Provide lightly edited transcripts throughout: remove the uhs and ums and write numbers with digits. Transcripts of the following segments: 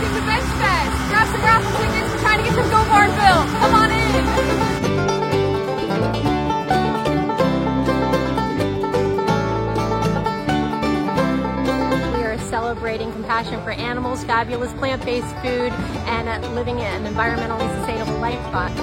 watching the Bench Fest. Grab some raffle tickets and try to get some Go Barnville. Come on in. Celebrating compassion for animals, fabulous plant-based food, and living an environmentally sustainable lifestyle.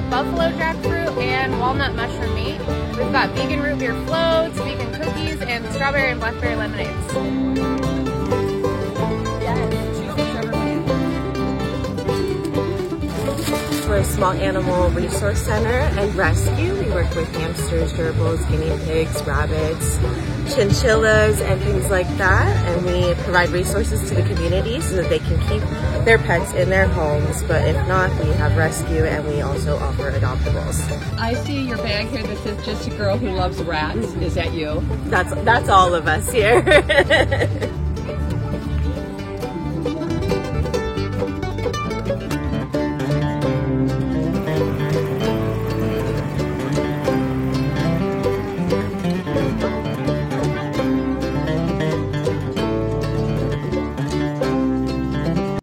Buffalo jackfruit and walnut mushroom meat. We've got vegan root beer floats, vegan cookies, and strawberry and blackberry lemonades. We're a small animal resource center and rescue. We work with hamsters, gerbils, guinea pigs, rabbits, chinchillas, and things like that. And we provide resources to the community so that they can keep their pets in their homes. But if not, we have rescue and we also offer adoptables. I see your bag here that says "Just a girl who loves rats." Is that you? That's all of us here.